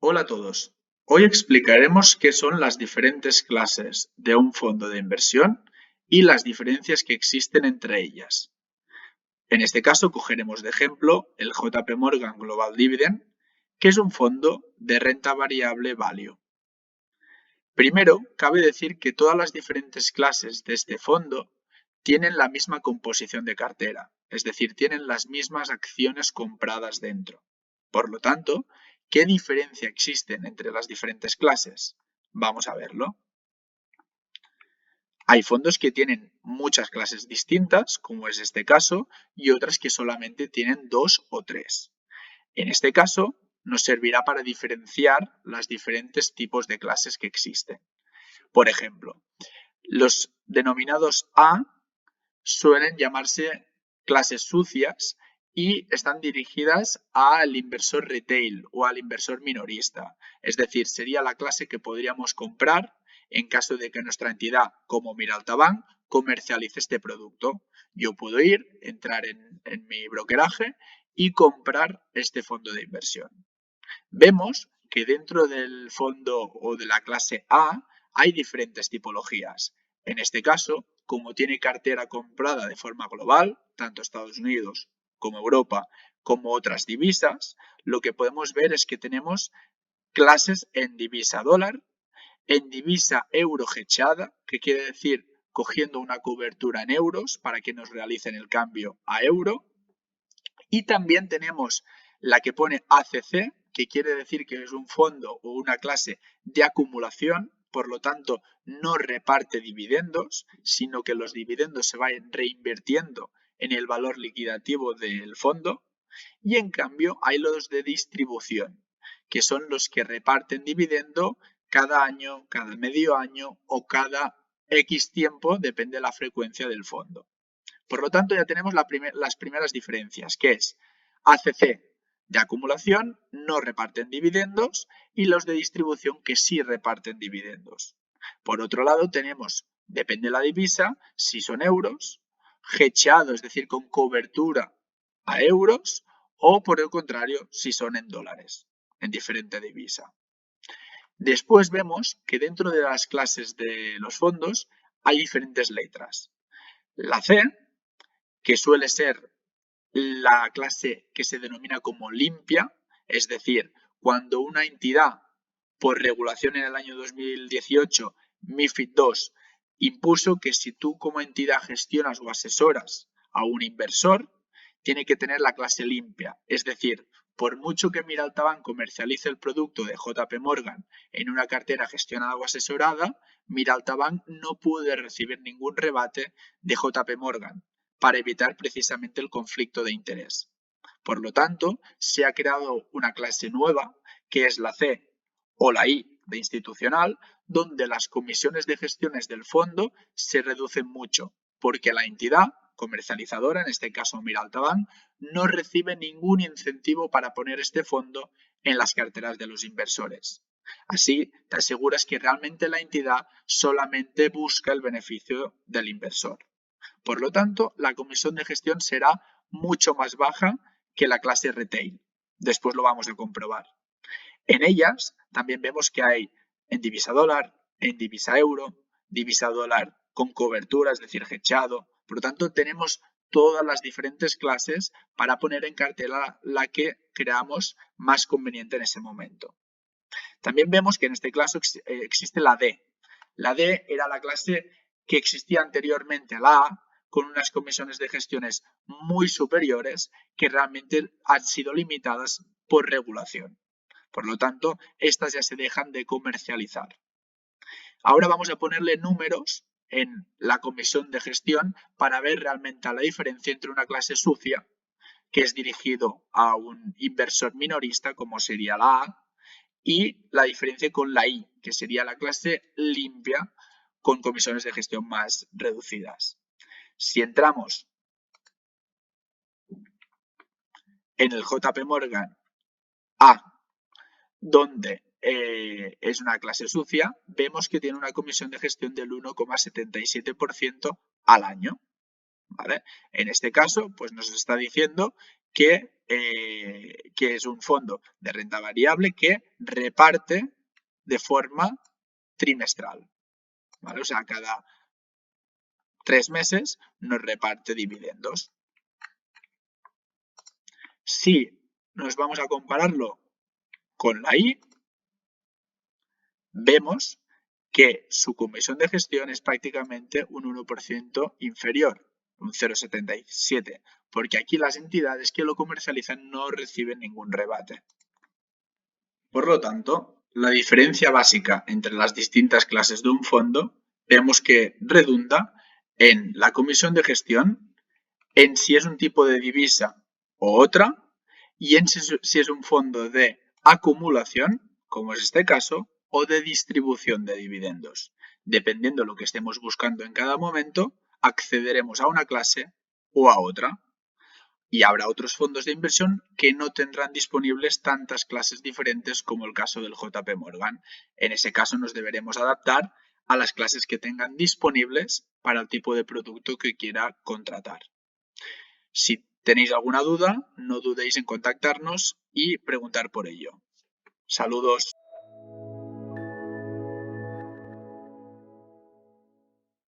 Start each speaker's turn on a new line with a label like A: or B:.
A: Hola a todos. Hoy explicaremos qué son las diferentes clases de un fondo de inversión y las diferencias que existen entre ellas. En este caso cogeremos de ejemplo el JP Morgan Global Dividend, que es un fondo de renta variable value. Primero, cabe decir que todas las diferentes clases de este fondo tienen la misma composición de cartera, es decir, tienen las mismas acciones compradas dentro. Por lo tanto, ¿qué diferencia existen entre las diferentes clases? Vamos a verlo. Hay fondos que tienen muchas clases distintas, como es este caso, y otras que solamente tienen 2 o 3. En este caso, nos servirá para diferenciar los diferentes tipos de clases que existen. Por ejemplo, los denominados A suelen llamarse clases sucias y están dirigidas al inversor retail o al inversor minorista. Es decir, sería la clase que podríamos comprar en caso de que nuestra entidad, como Miraltabank, comercialice este producto. Yo puedo entrar en mi brokeraje y comprar este fondo de inversión. Vemos que dentro del fondo o de la clase A hay diferentes tipologías. En este caso, como tiene cartera comprada de forma global, tanto Estados Unidos como Europa, como otras divisas, lo que podemos ver es que tenemos clases en divisa dólar, en divisa euro hedgeada, que quiere decir cogiendo una cobertura en euros para que nos realicen el cambio a euro, y también tenemos la que pone ACC, que quiere decir que es un fondo o una clase de acumulación, por lo tanto no reparte dividendos, sino que los dividendos se vayan reinvirtiendo en el valor liquidativo del fondo. Y en cambio hay los de distribución, que son los que reparten dividendo cada año, cada medio año o cada X tiempo, depende de la frecuencia del fondo. Por lo tanto, ya tenemos las primeras diferencias, que es ACC de acumulación no reparten dividendos y los de distribución que sí reparten dividendos. Por otro lado, tenemos, depende de la divisa, si son euros, hedgeado, es decir, con cobertura a euros, o por el contrario, si son en dólares, en diferente divisa. Después vemos que dentro de las clases de los fondos hay diferentes letras. La C, que suele ser la clase que se denomina como limpia, es decir, cuando una entidad, por regulación en el año 2018, MiFID II, impuso que si tú como entidad gestionas o asesoras a un inversor, tiene que tener la clase limpia, es decir, por mucho que Miraltabank comercialice el producto de JP Morgan en una cartera gestionada o asesorada, Miraltabank no puede recibir ningún rebate de JP Morgan, para evitar precisamente el conflicto de interés. Por lo tanto, se ha creado una clase nueva, que es la C o la I de institucional, donde las comisiones de gestiones del fondo se reducen mucho, porque la entidad comercializadora, en este caso Miraltabank, no recibe ningún incentivo para poner este fondo en las carteras de los inversores. Así, te aseguras que realmente la entidad solamente busca el beneficio del inversor. Por lo tanto, la comisión de gestión será mucho más baja que la clase retail. Después lo vamos a comprobar. En ellas también vemos que hay en divisa dólar, en divisa euro, divisa dólar con cobertura, es decir, hedgeado. Por lo tanto, tenemos todas las diferentes clases para poner en cartera la que creamos más conveniente en ese momento. También vemos que en este caso existe la D. La D era la clase que existía anteriormente a la A, con unas comisiones de gestiones muy superiores que realmente han sido limitadas por regulación. Por lo tanto, estas ya se dejan de comercializar. Ahora vamos a ponerle números en la comisión de gestión para ver realmente la diferencia entre una clase sucia, que es dirigido a un inversor minorista, como sería la A, y la diferencia con la I, que sería la clase limpia, con comisiones de gestión más reducidas. Si entramos en el JP Morgan A, donde es una clase sucia, vemos que tiene una comisión de gestión del 1,77% al año. ¿Vale? En este caso, pues nos está diciendo que es un fondo de renta variable que reparte de forma trimestral, ¿vale? O sea, cada 3 meses nos reparte dividendos. Si nos vamos a compararlo con la I, vemos que su comisión de gestión es prácticamente un 1% inferior, un 0,77, porque aquí las entidades que lo comercializan no reciben ningún rebate. Por lo tanto, la diferencia básica entre las distintas clases de un fondo vemos que redunda en la comisión de gestión, en si es un tipo de divisa o otra, y en si es un fondo de acumulación, como es este caso, o de distribución de dividendos. Dependiendo de lo que estemos buscando en cada momento, accederemos a una clase o a otra. Y habrá otros fondos de inversión que no tendrán disponibles tantas clases diferentes como el caso del JP Morgan. En ese caso nos deberemos adaptar a las clases que tengan disponibles para el tipo de producto que quiera contratar. Si tenéis alguna duda, no dudéis en contactarnos y preguntar por ello. Saludos.